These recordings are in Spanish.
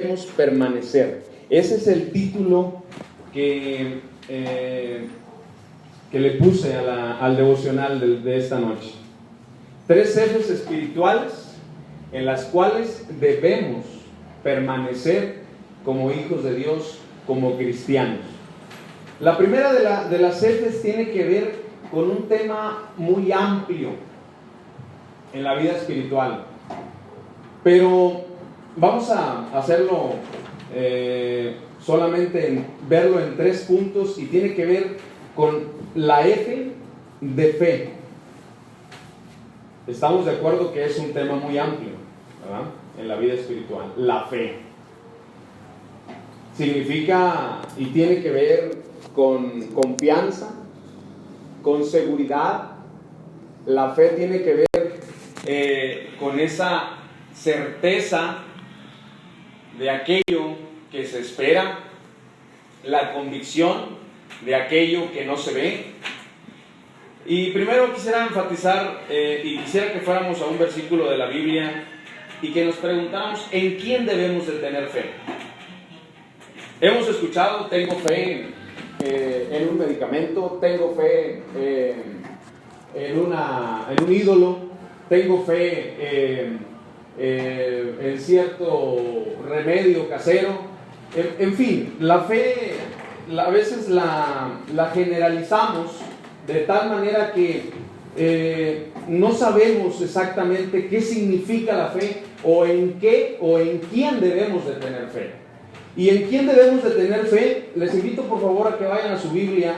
debemos permanecer. Ese es el título que le puse al devocional de esta noche. 3 ejes espirituales en las cuales debemos permanecer como hijos de Dios, como cristianos. La primera de las ejes tiene que ver con un tema muy amplio en la vida espiritual, pero vamos a hacerlo solamente verlo en 3 puntos, y tiene que ver con la eje de fe. Estamos de acuerdo que es un tema muy amplio, ¿verdad?, en la vida espiritual. La fe significa y tiene que ver con confianza, con seguridad. La fe tiene que ver con esa certeza de aquello que se espera, la convicción de aquello que no se ve. Y primero quisiera enfatizar y quisiera que fuéramos a un versículo de la Biblia y que nos preguntáramos en quién debemos de tener fe. Hemos escuchado: tengo fe en un medicamento, tengo fe en un ídolo, tengo fe en cierto remedio casero. En fin, la fe a veces la generalizamos de tal manera que no sabemos exactamente qué significa la fe, o en qué o en quién debemos de tener fe. Y en quién debemos de tener fe, les invito por favor a que vayan a su Biblia,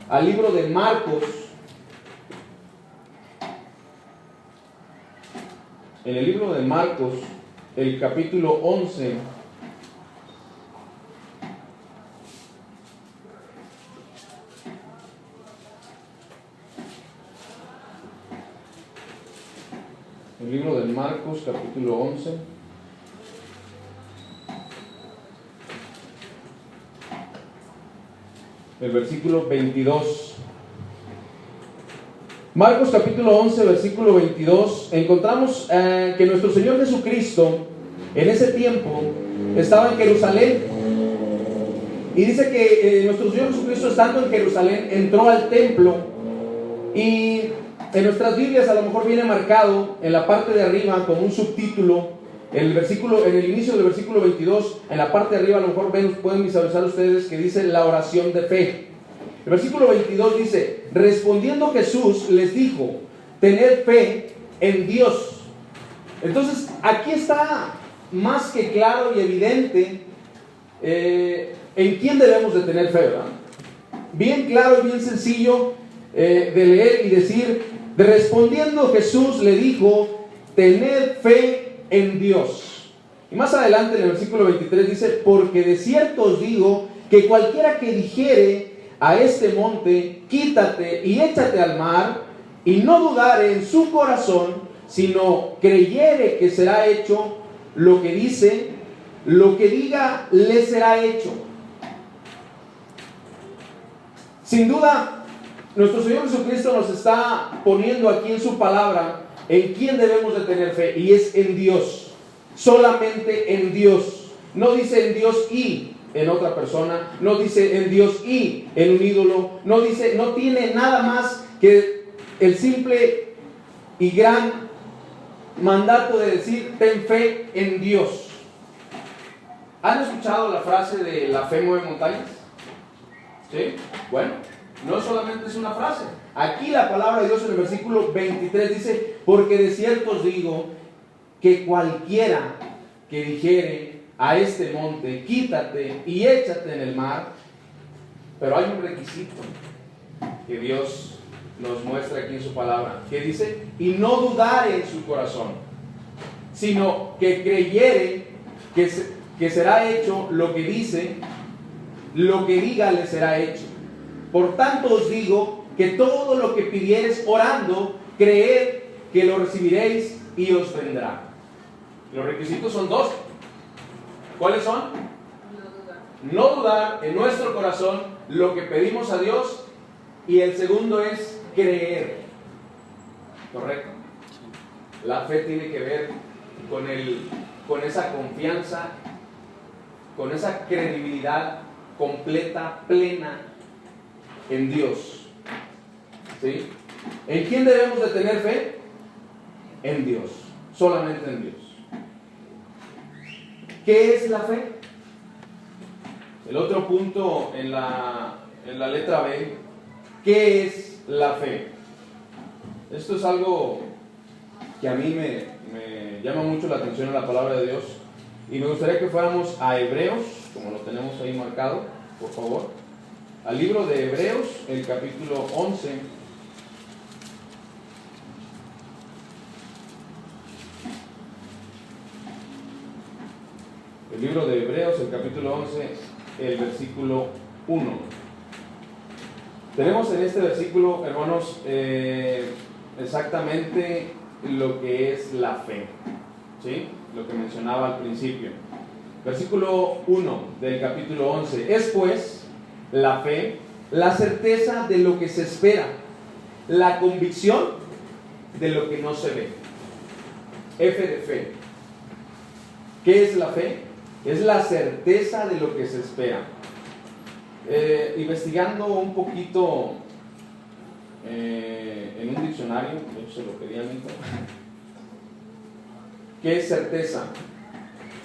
al libro de Marcos. En el libro de Marcos, el capítulo 11. El libro de Marcos, capítulo 11. El versículo 22. Marcos capítulo 11, versículo 22. Encontramos que nuestro Señor Jesucristo en ese tiempo estaba en Jerusalén. Y dice que nuestro Señor Jesucristo, estando en Jerusalén, entró al templo. Y en nuestras Biblias a lo mejor viene marcado en la parte de arriba como un subtítulo, en el inicio del versículo 22, en la parte de arriba a lo mejor pueden visualizar ustedes que dice la oración de fe. El versículo 22 dice: respondiendo Jesús les dijo, tened fe en Dios. Entonces aquí está más que claro y evidente en quién debemos de tener fe, ¿verdad? Bien claro y bien sencillo de leer y decir: respondiendo Jesús le dijo, tened fe en Dios. Y más adelante en el versículo 23 dice: porque de cierto os digo que cualquiera que dijere a este monte, quítate y échate al mar, y no dudare en su corazón, sino creyere que será hecho lo que dice, lo que diga le será hecho. Sin duda, nuestro Señor Jesucristo nos está poniendo aquí en su palabra en quién debemos de tener fe, y es en Dios, solamente en Dios. No dice en Dios y en otra persona, no dice en Dios y en un ídolo, no tiene nada más que el simple y gran mandato de decir: ten fe en Dios. ¿Han escuchado la frase de la fe mueve montañas? ¿Sí? Bueno, no solamente es una frase. Aquí la palabra de Dios en el versículo 23 dice: porque de cierto os digo que cualquiera que dijere a este monte, quítate y échate en el mar. Pero hay un requisito que Dios nos muestra aquí en su palabra, que dice: y no dudare en su corazón, sino que creyere que será hecho lo que dice, lo que diga le será hecho. Por tanto os digo que todo lo que pidiereis orando, creed que lo recibiréis y os vendrá. Los requisitos son 2. ¿Cuáles son? No dudar en nuestro corazón lo que pedimos a Dios, y el segundo es creer. ¿Correcto? La fe tiene que ver con esa confianza con esa credibilidad completa, plena en Dios. ¿Sí? ¿En quién debemos de tener fe? En Dios, solamente en Dios. ¿Qué es la fe? El otro punto en la letra B, ¿qué es la fe? Esto es algo que a mí me llama mucho la atención en la palabra de Dios, y me gustaría que fuéramos a Hebreos, como lo tenemos ahí marcado, por favor, al libro de Hebreos, el capítulo 11. El libro de Hebreos, el capítulo 11, el versículo 1. Tenemos en este versículo, hermanos, exactamente lo que es la fe, ¿sí? Lo que mencionaba al principio. Versículo 1 del capítulo 11. Es pues la fe, la certeza de lo que se espera, la convicción de lo que no se ve. F de fe. ¿Qué es la fe? Es la certeza de lo que se espera. Investigando un poquito en un diccionario, de hecho se lo pedí a mi hijo. ¿Qué es certeza?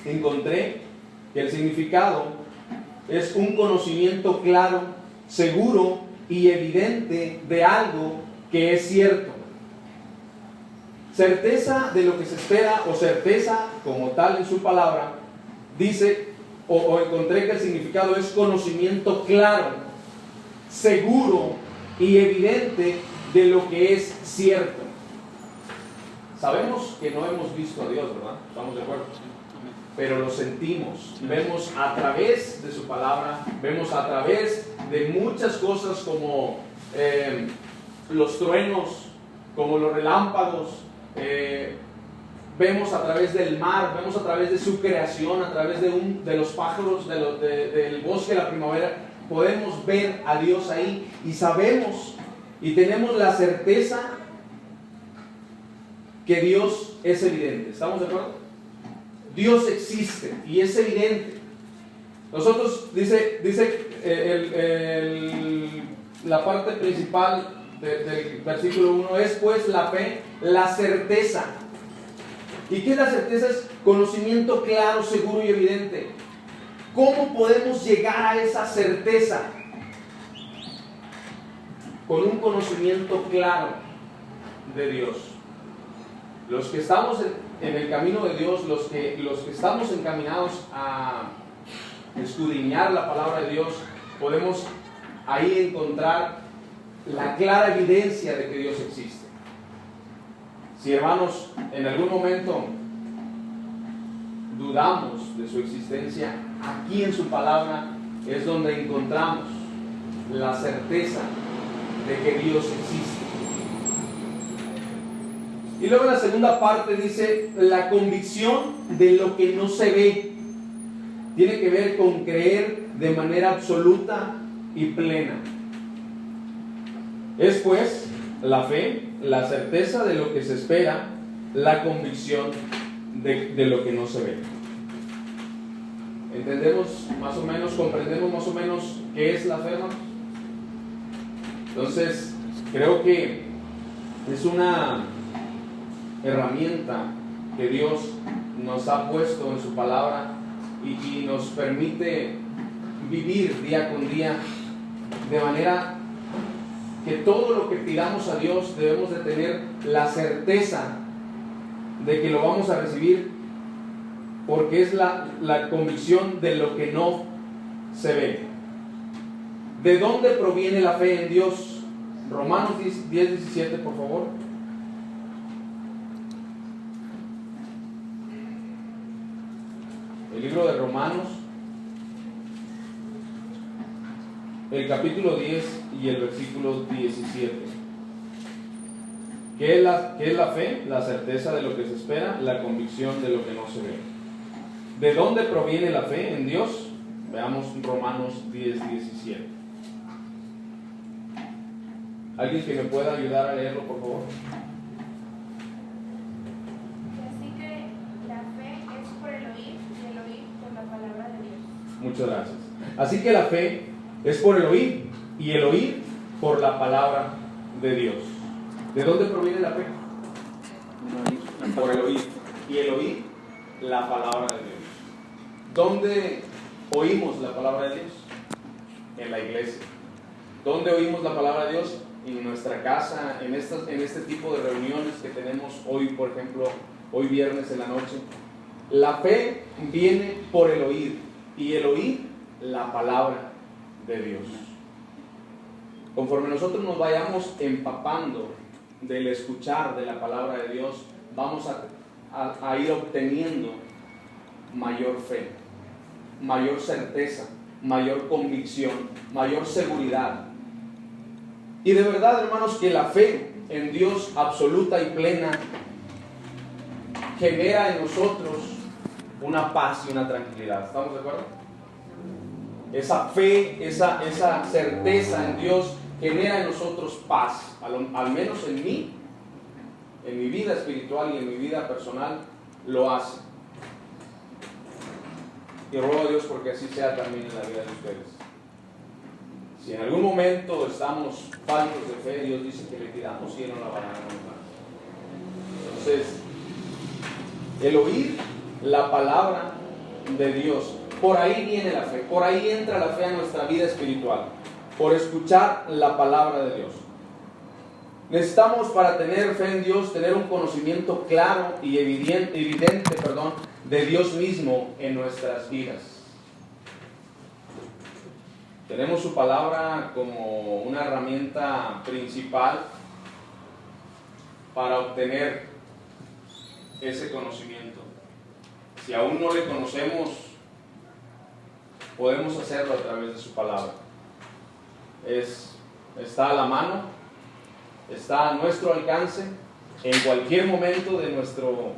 Encontré que el significado es un conocimiento claro, seguro y evidente de algo que es cierto. Certeza de lo que se espera, o certeza como tal en su palabra, dice, o encontré que el significado es conocimiento claro, seguro y evidente de lo que es cierto. Sabemos que no hemos visto a Dios, ¿verdad? ¿Estamos de acuerdo? Pero lo sentimos, vemos a través de su palabra, vemos a través de muchas cosas como los truenos, como los relámpagos, vemos a través del mar, vemos a través de su creación, a través de los pájaros, del bosque de la primavera. Podemos ver a Dios ahí y sabemos y tenemos la certeza que Dios es evidente. ¿Estamos de acuerdo? Dios existe y es evidente. Nosotros, dice la parte principal del versículo 1, es pues la fe, la certeza. ¿Y qué es la certeza? Es conocimiento claro, seguro y evidente. ¿Cómo podemos llegar a esa certeza? Con un conocimiento claro de Dios. Los que estamos en el camino de Dios, los que estamos encaminados a escudriñar la palabra de Dios, podemos ahí encontrar la clara evidencia de que Dios existe. Si, hermanos, en algún momento dudamos de su existencia, aquí en su palabra es donde encontramos la certeza de que Dios existe. Y luego en la segunda parte dice la convicción de lo que no se ve. Tiene que ver con creer de manera absoluta y plena. Es pues la fe, la certeza de lo que se espera, la convicción de lo que no se ve. ¿Entendemos más o menos, comprendemos más o menos qué es la fe, hermanos? Entonces, creo que es una herramienta que Dios nos ha puesto en su palabra y nos permite vivir día con día de manera que todo lo que pidamos a Dios debemos de tener la certeza de que lo vamos a recibir, porque es la convicción de lo que no se ve. ¿De dónde proviene la fe en Dios? Romanos 10:17, por favor. El libro de Romanos, el capítulo 10 y el versículo 17. ¿Qué es la fe? La certeza de lo que se espera, la convicción de lo que no se ve. ¿De dónde proviene la fe en Dios? Veamos Romanos 10:17. ¿Alguien que me pueda ayudar a leerlo, por favor? Así que la fe es por el oír, y el oír por la palabra de Dios. Muchas gracias. Así que la fe es por el oír, y el oír por la palabra de Dios. ¿De dónde proviene la fe? Por el oír, y el oír la palabra de Dios. ¿Dónde oímos la palabra de Dios? En la iglesia. ¿Dónde oímos la palabra de Dios? En nuestra casa, en este tipo de reuniones que tenemos hoy, por ejemplo, hoy viernes en la noche. La fe viene por el oír, y el oír la palabra de Dios. Conforme nosotros nos vayamos empapando del escuchar de la palabra de Dios, vamos a ir obteniendo mayor fe, mayor certeza, mayor convicción, mayor seguridad. Y de verdad, hermanos, que la fe en Dios absoluta y plena genera en nosotros una paz y una tranquilidad. ¿Estamos de acuerdo? Esa fe, esa certeza en Dios genera en nosotros paz, al menos en mí, en mi vida espiritual y en mi vida personal, lo hace. Y ruego a Dios porque así sea también en la vida de ustedes. Si en algún momento estamos faltos de fe, Dios dice que le pidamos y Él no la va a dar. Entonces, el oír la palabra de Dios, por ahí viene la fe, por ahí entra la fe a nuestra vida espiritual, por escuchar la palabra de Dios. Necesitamos, para tener fe en Dios, tener un conocimiento claro y evidente, de Dios mismo en nuestras vidas. Tenemos su palabra como una herramienta principal para obtener ese conocimiento. Si aún no le conocemos, podemos hacerlo a través de su palabra. Está a la mano, está a nuestro alcance, en cualquier momento de nuestro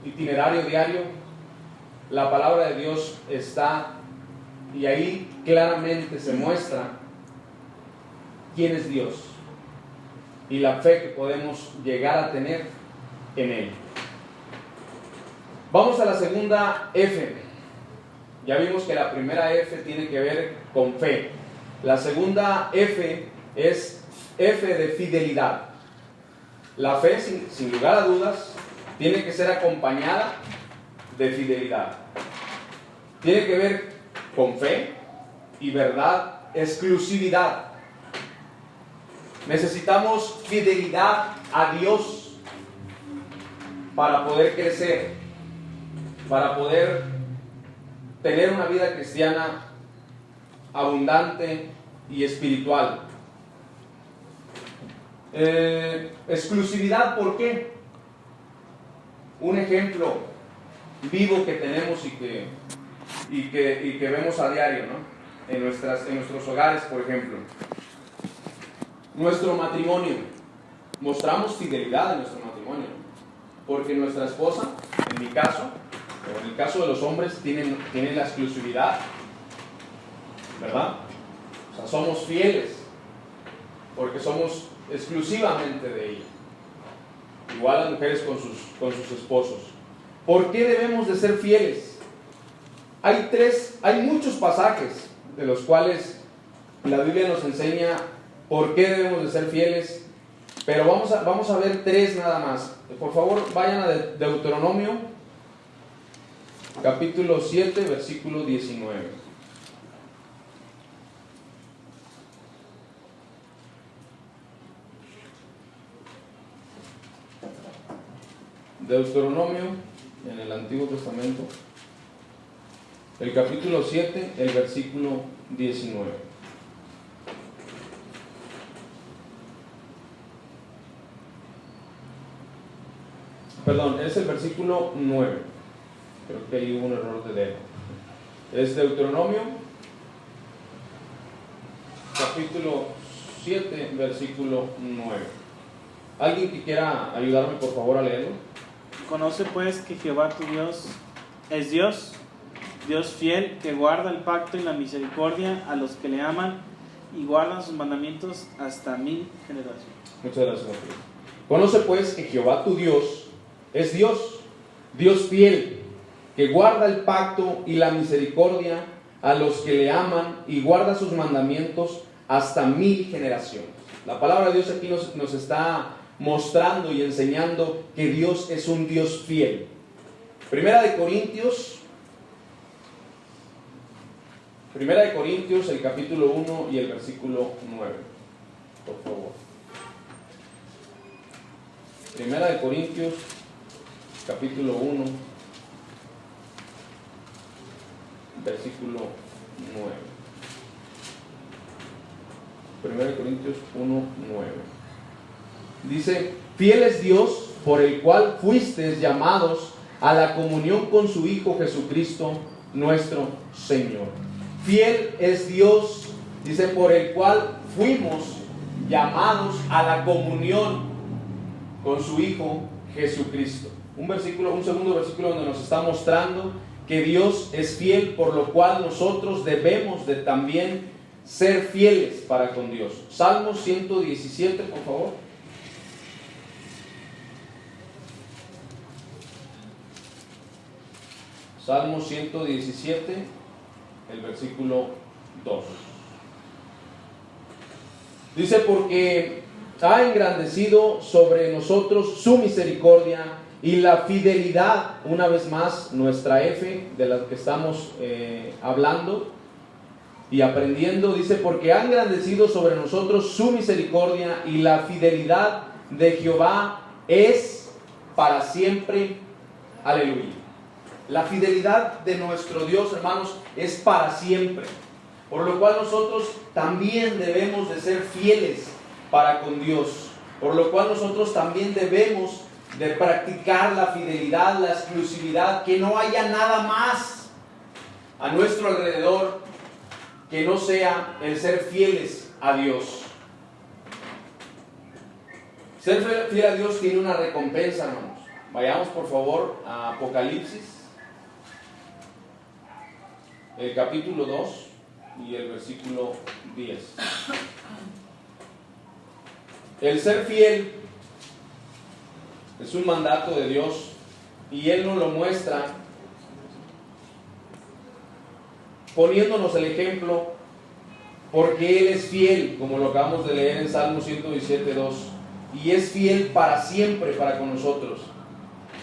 itinerario diario. La palabra de Dios está, y ahí claramente se muestra quién es Dios y la fe que podemos llegar a tener en Él. Vamos a la segunda F. Ya vimos que la primera F tiene que ver con fe. La segunda F es F de fidelidad. La fe, sin lugar a dudas, tiene que ser acompañada de fidelidad. Tiene que ver con fe y verdad, exclusividad. Necesitamos fidelidad a Dios para poder crecer, para poder tener una vida cristiana abundante y espiritual. Exclusividad, ¿por qué? Un ejemplo vivo que tenemos y que vemos a diario, ¿no? En nuestros hogares, por ejemplo. Nuestro matrimonio. Mostramos fidelidad en nuestro matrimonio, porque nuestra esposa, en mi caso, o en el caso de los hombres, tienen la exclusividad, ¿verdad? O sea, somos fieles porque somos exclusivamente de ella. Igual las mujeres con sus esposos. ¿Por qué debemos de ser fieles? Hay muchos pasajes de los cuales la Biblia nos enseña por qué debemos de ser fieles, pero vamos a ver tres nada más. Por favor, vayan a Deuteronomio, capítulo 7, versículo 19. Deuteronomio, en el Antiguo Testamento, el capítulo 7, el versículo 19. Perdón, es el versículo 9. Creo que ahí hubo un error de dedo. Es Deuteronomio, capítulo 7, versículo 9. ¿Alguien que quiera ayudarme, por favor, a leerlo? Conoce pues que Jehová tu Dios es Dios fiel, que guarda el pacto y la misericordia a los que le aman y guardan sus mandamientos hasta 1000 generaciones. Muchas gracias, Mateo. Conoce pues que Jehová tu Dios es Dios fiel, que guarda el pacto y la misericordia a los que le aman y guarda sus mandamientos hasta 1000 generaciones. La palabra de Dios aquí nos está mostrando y enseñando que Dios es un Dios fiel. Primera de Corintios, el capítulo 1 y el versículo 9, por favor. Primera de Corintios, capítulo 1, versículo 9. Primera de Corintios 1, 9. Dice: fiel es Dios, por el cual fuisteis llamados a la comunión con su Hijo Jesucristo, nuestro Señor. Fiel es Dios, dice, por el cual fuimos llamados a la comunión con su Hijo Jesucristo. Un segundo versículo donde nos está mostrando que Dios es fiel, por lo cual nosotros debemos de también ser fieles para con Dios. Salmo 117, por favor. Salmo 117, el versículo 2. Dice: porque ha engrandecido sobre nosotros su misericordia y la fidelidad. Una vez más, nuestra F, de la que estamos hablando y aprendiendo, dice: porque ha engrandecido sobre nosotros su misericordia y la fidelidad de Jehová es para siempre. Aleluya. La fidelidad de nuestro Dios, hermanos, es para siempre. Por lo cual nosotros también debemos de ser fieles para con Dios. Por lo cual nosotros también debemos de practicar la fidelidad, la exclusividad, que no haya nada más a nuestro alrededor que no sea el ser fieles a Dios. Ser fiel a Dios tiene una recompensa, hermanos. Vayamos por favor a Apocalipsis, el capítulo 2 y el versículo 10. El ser fiel es un mandato de Dios y Él nos lo muestra poniéndonos el ejemplo, porque Él es fiel, como lo acabamos de leer en Salmo 117:2, y es fiel para siempre para con nosotros.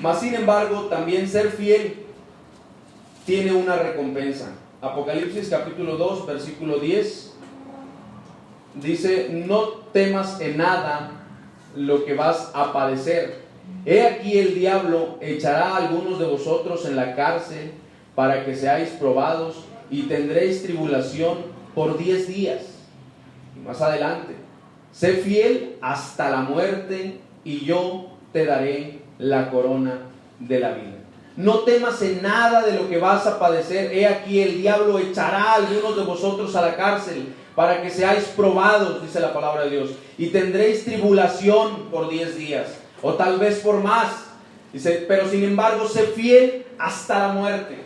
Mas sin embargo, también ser fiel tiene una recompensa. Apocalipsis capítulo 2, versículo 10 dice: no temas en nada lo que vas a padecer. He aquí el diablo echará a algunos de vosotros en la cárcel para que seáis probados, y tendréis tribulación por 10 días. Y más adelante: sé fiel hasta la muerte, y yo te daré la corona de la vida. No temas en nada de lo que vas a padecer. He aquí el diablo echará a algunos de vosotros a la cárcel para que seáis probados, dice la palabra de Dios, y tendréis tribulación por 10 días, o tal vez por más. Dice: pero sin embargo, sé fiel hasta la muerte,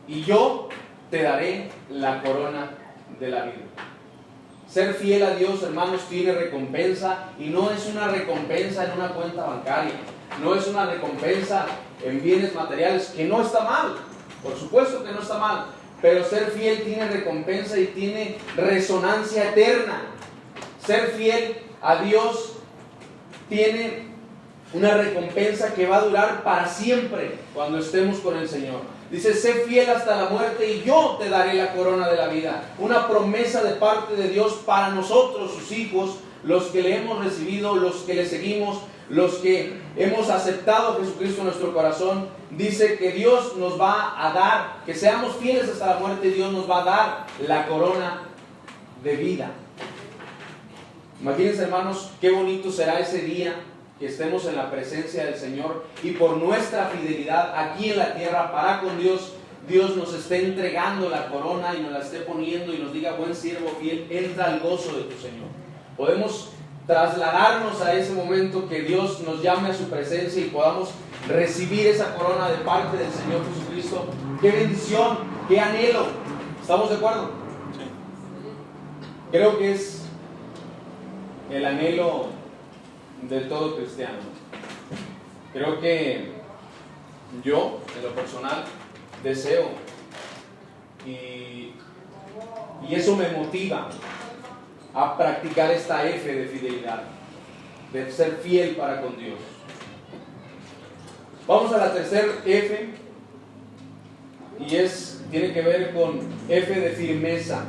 y yo te daré la corona de la vida. Ser fiel a Dios, hermanos, tiene recompensa, y no es una recompensa en una cuenta bancaria, no es una recompensa en bienes materiales, que no está mal, por supuesto que no está mal, pero ser fiel tiene recompensa y tiene resonancia eterna. Ser fiel a Dios tiene una recompensa que va a durar para siempre cuando estemos con el Señor. Dice: sé fiel hasta la muerte y yo te daré la corona de la vida. Una promesa de parte de Dios para nosotros, sus hijos, los que le hemos recibido, los que le seguimos, los que hemos aceptado a Jesucristo en nuestro corazón. Dice que Dios nos va a dar, que seamos fieles hasta la muerte, y Dios nos va a dar la corona de vida. Imagínense, hermanos, qué bonito será ese día que estemos en la presencia del Señor y por nuestra fidelidad aquí en la tierra para con Dios, Dios nos esté entregando la corona y nos la esté poniendo y nos diga: buen siervo fiel, entra al gozo de tu Señor. Podemos trasladarnos a ese momento, que Dios nos llame a su presencia y podamos recibir esa corona de parte del Señor Jesucristo. ¡Qué bendición! ¡Qué anhelo! ¿Estamos de acuerdo? Sí. Creo que es el anhelo de todo cristiano. Creo que yo, en lo personal, deseo y eso me motiva a practicar esta F de fidelidad, de ser fiel para con Dios. Vamos a la tercera F, y tiene que ver con F de firmeza.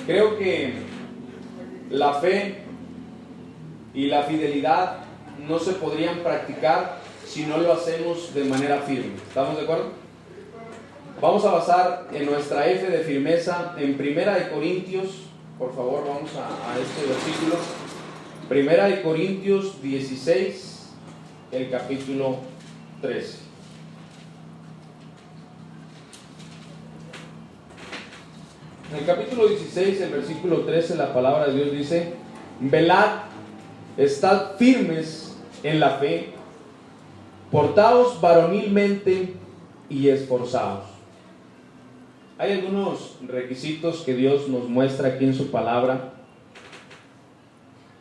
Creo que la fe y la fidelidad no se podrían practicar si no lo hacemos de manera firme. ¿Estamos de acuerdo? Vamos a basar en nuestra F de firmeza en 1 Corintios. Por favor, vamos a este versículo. 1 Corintios 16, el capítulo 3. En el capítulo 16, el versículo 13, la palabra de Dios dice: velad, estad firmes en la fe, portaos varonilmente y esforzaos. Hay algunos requisitos que Dios nos muestra aquí en su palabra,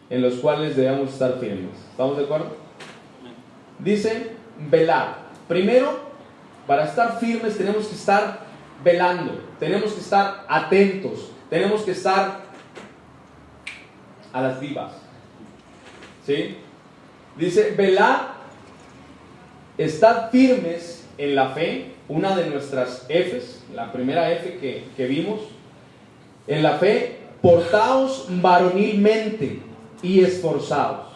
en los cuales debemos estar firmes. ¿Estamos de acuerdo? Dice, velad. Primero, para estar firmes tenemos que estar velando, tenemos que estar atentos, tenemos que estar a las vivas. ¿Sí? Dice, velad, estad firmes en la fe. Una de nuestras Fs, la primera F que vimos, en la fe, portaos varonilmente y esforzados.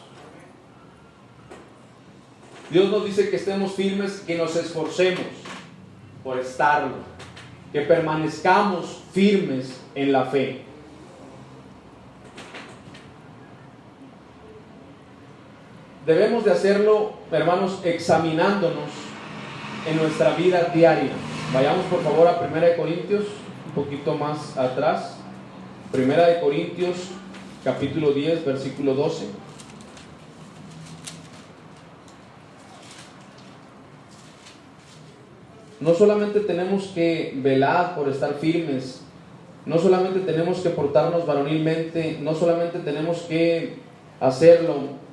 Dios nos dice que estemos firmes, que nos esforcemos por estarlo, que permanezcamos firmes en la fe. Debemos de hacerlo, hermanos, examinándonos en nuestra vida diaria. Vayamos por favor a 1 Corintios, un poquito más atrás. 1 Corintios, capítulo 10, versículo 12. No solamente tenemos que velar por estar firmes, no solamente tenemos que portarnos varonilmente, no solamente tenemos que hacerlo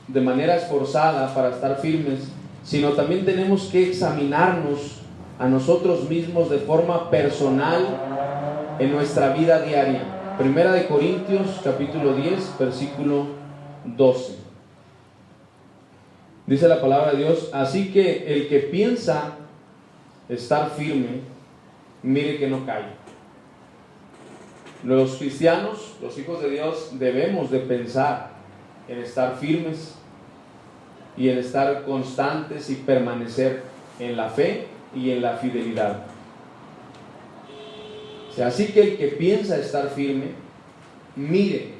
de manera esforzada para estar firmes, sino también tenemos que examinarnos a nosotros mismos de forma personal en nuestra vida diaria. 1 Corintios capítulo 10, versículo 12. Dice la palabra de Dios: así que el que piensa estar firme, mire que no caiga. Los cristianos, los hijos de Dios, debemos de pensar en estar firmes y en estar constantes y permanecer en la fe y en la fidelidad. O sea, así que el que piensa estar firme, mire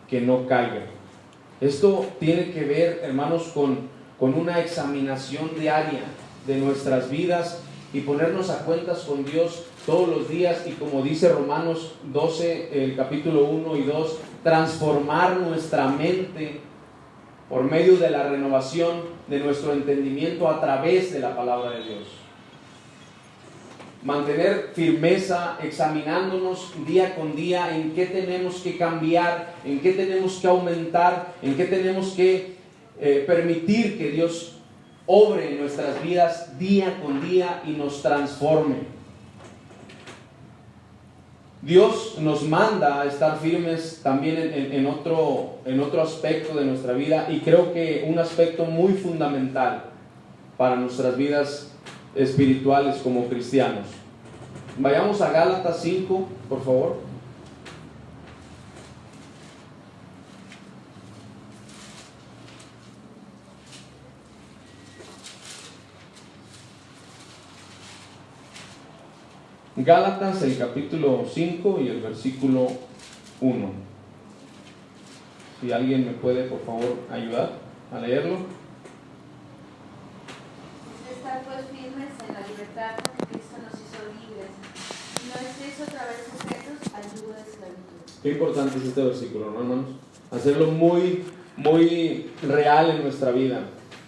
que no caiga. Esto tiene que ver, hermanos, con una examinación diaria de nuestras vidas y ponernos a cuentas con Dios todos los días, y como dice Romanos 12, el capítulo 1 y 2, transformar nuestra mente por medio de la renovación de nuestro entendimiento a través de la palabra de Dios. Mantener firmeza, examinándonos día con día en qué tenemos que cambiar, en qué tenemos que aumentar, en qué tenemos que permitir que Dios obre en nuestras vidas día con día y nos transforme. Dios nos manda a estar firmes también en otro aspecto de nuestra vida, y creo que un aspecto muy fundamental para nuestras vidas espirituales como cristianos. Vayamos a Gálatas 5, por favor. Gálatas, el capítulo 5 y el versículo 1. Si alguien me puede, por favor, ayudar a leerlo. Estar pues firmes en la libertad que Cristo nos hizo libres, y no estéis otra vez sujetos al yugo de esclavitud. Qué importante es este versículo, ¿no, hermanos? Hacerlo muy, muy real en nuestra vida.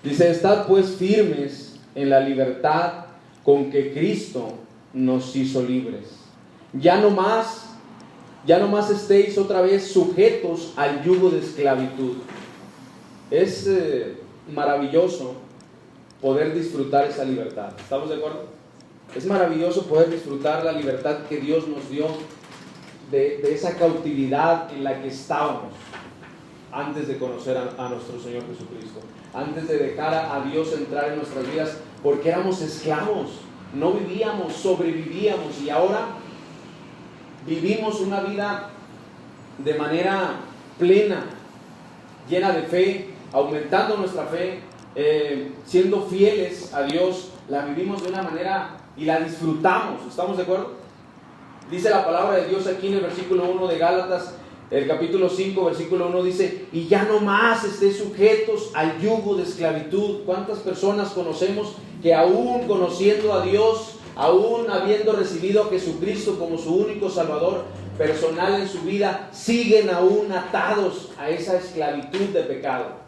Dice: estad pues firmes en la libertad con que Cristo nos hizo libres. Ya no más estéis otra vez sujetos al yugo de esclavitud. Es maravilloso poder disfrutar esa libertad. ¿Estamos de acuerdo? Es maravilloso poder disfrutar la libertad que Dios nos dio de esa cautividad en la que estábamos antes de conocer a nuestro Señor Jesucristo, antes de dejar a Dios entrar en nuestras vidas, porque éramos esclavos, no vivíamos, sobrevivíamos, y ahora vivimos una vida de manera plena, llena de fe, aumentando nuestra fe, siendo fieles a Dios. La vivimos de una manera y la disfrutamos. ¿Estamos de acuerdo? Dice la palabra de Dios aquí en el versículo 1 de Gálatas, el capítulo 5, versículo 1 dice: y ya no más estéis sujetos al yugo de esclavitud. ¿Cuántas personas conocemos que aún conociendo a Dios, aún habiendo recibido a Jesucristo como su único Salvador personal en su vida, siguen aún atados a esa esclavitud de pecado?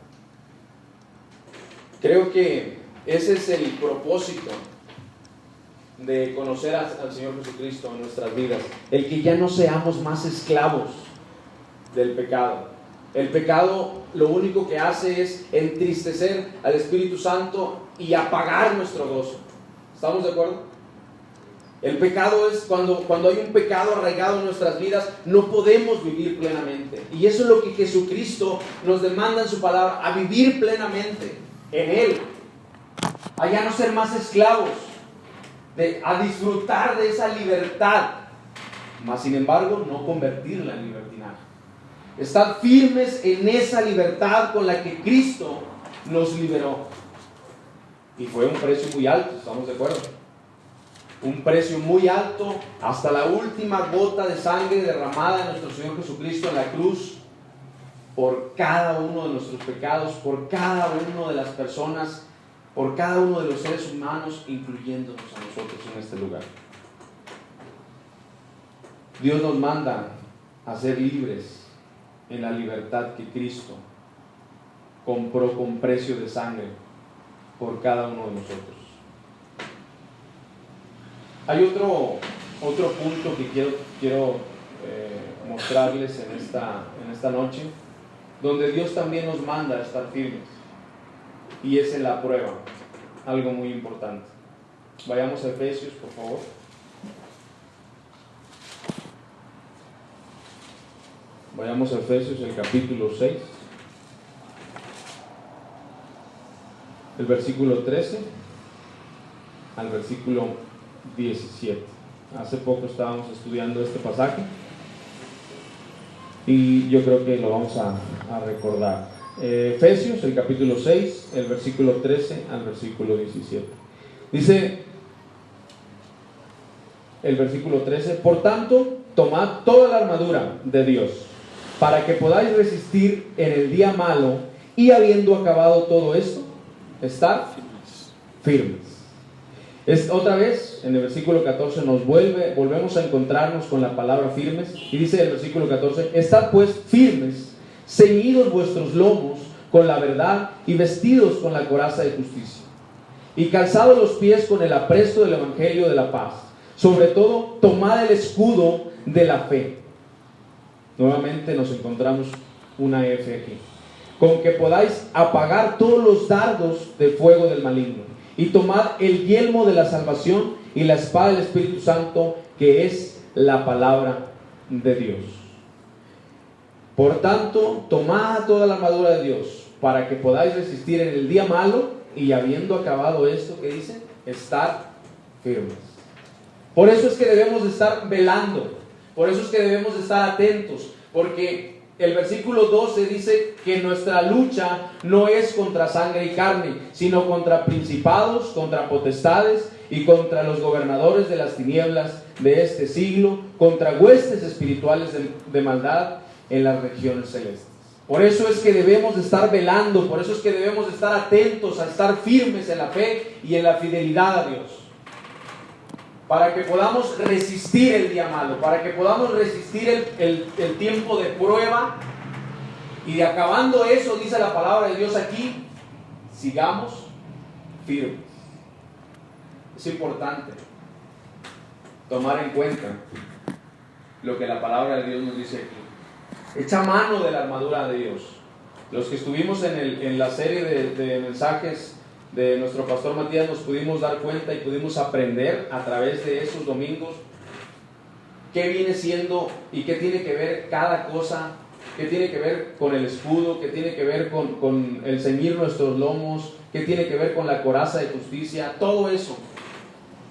Creo que ese es el propósito de conocer al Señor Jesucristo en nuestras vidas, el que ya no seamos más esclavos del pecado. El pecado lo único que hace es entristecer al Espíritu Santo y apagar nuestro gozo. ¿Estamos de acuerdo? El pecado es cuando hay un pecado arraigado en nuestras vidas, no podemos vivir plenamente. Y eso es lo que Jesucristo nos demanda en su palabra: a vivir plenamente en Él, a ya no ser más esclavos, a disfrutar de esa libertad, mas sin embargo no convertirla en libertinaje. Estar firmes en esa libertad con la que Cristo nos liberó. Y fue un precio muy alto, ¿estamos de acuerdo? Un precio muy alto, hasta la última gota de sangre derramada de nuestro Señor Jesucristo en la cruz, por cada uno de nuestros pecados, por cada una de las personas, por cada uno de los seres humanos, incluyéndonos a nosotros en este lugar. Dios nos manda a ser libres en la libertad que Cristo compró con precio de sangre por cada uno de nosotros. Hay otro punto que quiero mostrarles en esta noche, donde Dios también nos manda a estar firmes, y es en la prueba, algo muy importante. Vayamos a Efesios, por favor. Vayamos a Efesios, el capítulo 6, el versículo 13 al versículo 17. Hace poco estábamos estudiando este pasaje y yo creo que lo vamos a recordar. Efesios, el capítulo 6, el versículo 13 al versículo 17. Dice el versículo 13: por tanto, tomad toda la armadura de Dios, para que podáis resistir en el día malo, y habiendo acabado todo esto, estar firmes. Otra vez, en el versículo 14 volvemos a encontrarnos con la palabra firmes, y dice el versículo 14: estad pues firmes, ceñidos vuestros lomos con la verdad, y vestidos con la coraza de justicia, y calzados los pies con el apresto del evangelio de la paz. Sobre todo, tomad el escudo de la fe. Nuevamente nos encontramos una F aquí. Con que podáis apagar todos los dardos de fuego del maligno. Y tomad el yelmo de la salvación y la espada del Espíritu Santo, que es la palabra de Dios. Por tanto, tomad toda la armadura de Dios, para que podáis resistir en el día malo, y habiendo acabado esto, ¿qué dice? Estar firmes. Por eso es que debemos de estar velando, por eso es que debemos de estar atentos, porque el versículo 12 dice que nuestra lucha no es contra sangre y carne, sino contra principados, contra potestades y contra los gobernadores de las tinieblas de este siglo, contra huestes espirituales de maldad en las regiones celestes. Por eso es que debemos de estar velando, por eso es que debemos de estar atentos a estar firmes en la fe y en la fidelidad a Dios, para que podamos resistir el día malo, para que podamos resistir el tiempo de prueba, y de acabando eso, dice la palabra de Dios aquí, sigamos firmes. Es importante tomar en cuenta lo que la palabra de Dios nos dice aquí. Echa mano de la armadura de Dios. Los que estuvimos en la serie de mensajes de nuestro pastor Matías nos pudimos dar cuenta y pudimos aprender a través de esos domingos qué viene siendo y qué tiene que ver cada cosa, qué tiene que ver con el escudo, qué tiene que ver con el ceñir nuestros lomos, qué tiene que ver con la coraza de justicia, todo eso,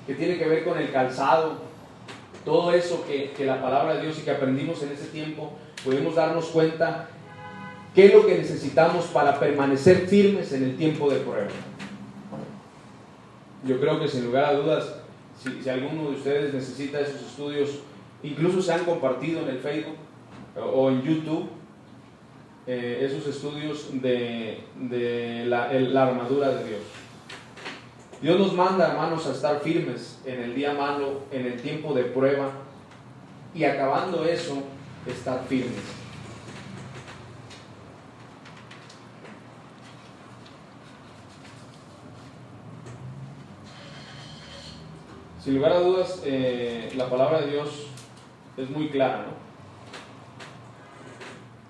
que tiene que ver con el calzado, todo eso que la palabra de Dios y que aprendimos en ese tiempo, pudimos darnos cuenta qué es lo que necesitamos para permanecer firmes en el tiempo de prueba. Yo creo que sin lugar a dudas, si alguno de ustedes necesita esos estudios, incluso se han compartido en el Facebook o en YouTube, esos estudios de la armadura de Dios. Dios nos manda, hermanos, a estar firmes en el día malo, en el tiempo de prueba, y acabando eso, estar firmes. Sin lugar a dudas, la palabra de Dios es muy clara, ¿no?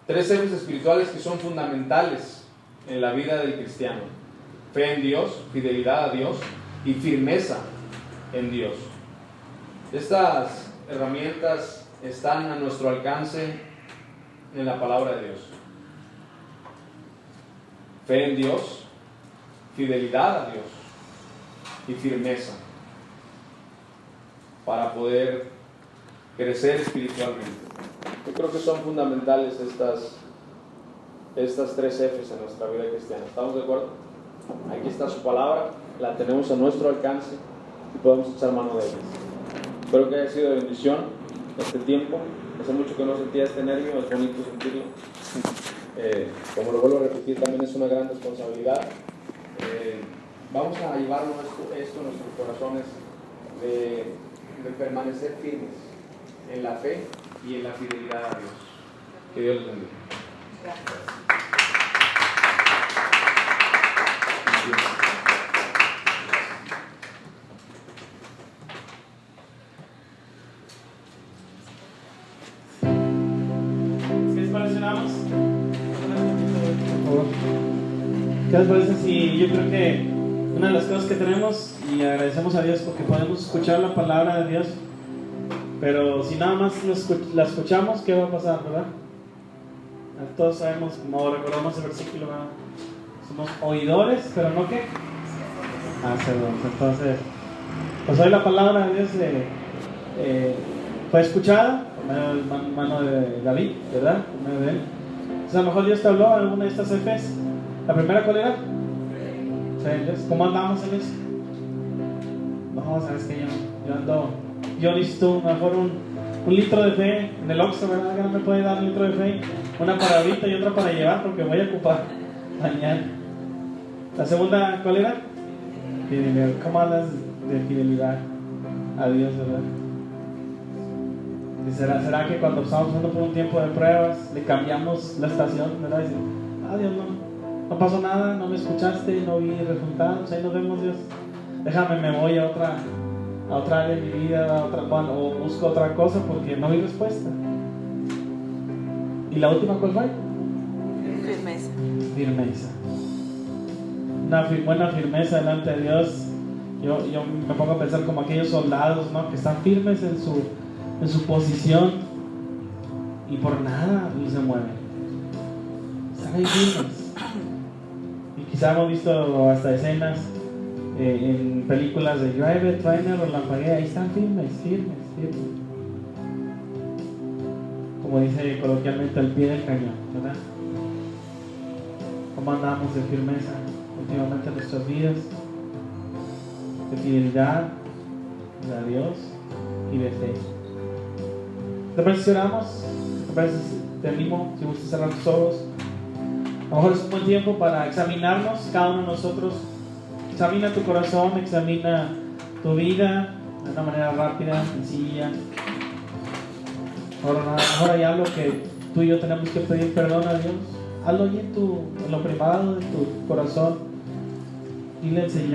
3 ejes espirituales que son fundamentales en la vida del cristiano: fe en Dios, fidelidad a Dios y firmeza en Dios. Estas herramientas están a nuestro alcance en la palabra de Dios. Fe en Dios, fidelidad a Dios y firmeza para poder crecer espiritualmente. Yo creo que son fundamentales estas 3 Fs en nuestra vida cristiana. ¿Estamos de acuerdo? Aquí está su palabra, la tenemos a nuestro alcance y podemos echar mano de ellas. Espero que haya sido de bendición este tiempo. Hace mucho que no sentía este nervio, es bonito sentirlo. Como lo vuelvo a repetir, también es una gran responsabilidad. Vamos a llevarnos esto a nuestros corazones de permanecer firmes en la fe y en la fidelidad a Dios. Que Dios les bendiga. ¿Qué les parece, nada más? Por favor. ¿Qué les parece si yo creo que una de las cosas que tenemos, y agradecemos a Dios porque podemos escuchar la palabra de Dios, pero si nada más la escuchamos, ¿qué va a pasar, verdad? Todos sabemos, como recordamos el versículo, ¿verdad? Somos oidores, pero no qué, hacedores. Entonces, pues hoy la palabra de Dios fue escuchada por medio de mano de David, ¿verdad? Por medio de él. Entonces, a lo mejor Dios te habló en alguna de estas Fs. ¿La primera cuál era? ¿Cómo andamos en eso? No, sabes que yo ando, yo necesito mejor un litro de fe en el Oxxo, ¿verdad? Que no me puede dar un litro de fe, una para ahorita y otra para llevar porque voy a ocupar mañana. La segunda, ¿cuál era? Fidelidad. ¿Cómo hablas de fidelidad a Dios, verdad? ¿Será que cuando estamos pasando por un tiempo de pruebas le cambiamos la estación, verdad? Y decimos, Dios, no pasó nada, no me escuchaste, no vi resultados, ahí nos vemos, Dios. Déjame, me voy a otra área de mi vida, o busco otra cosa porque no vi respuesta. ¿Y la última cuál fue? Firmeza. Una buena firmeza delante de Dios. Yo me pongo a pensar como aquellos soldados, ¿no? Que están firmes en su posición y por nada se mueven. Están ahí firmes. Y quizá hemos visto hasta escenas en películas de llueve, truena, relampaguea, ahí están firmes. Como dice coloquialmente, al pie del cañón, ¿verdad? ¿Cómo andamos de firmeza últimamente en nuestras vidas? De fidelidad a Dios y de fe. ¿Te parece si oramos? ¿Te parece si te animo, si gustas cerrar tus ojos? A lo mejor es un buen tiempo para examinarnos, cada uno de nosotros. Examina tu corazón, examina tu vida de una manera rápida, sencilla. Ahora hay algo que tú y yo tenemos que pedir perdón a Dios. Hazlo ahí en lo privado de tu corazón. Dile al Señor.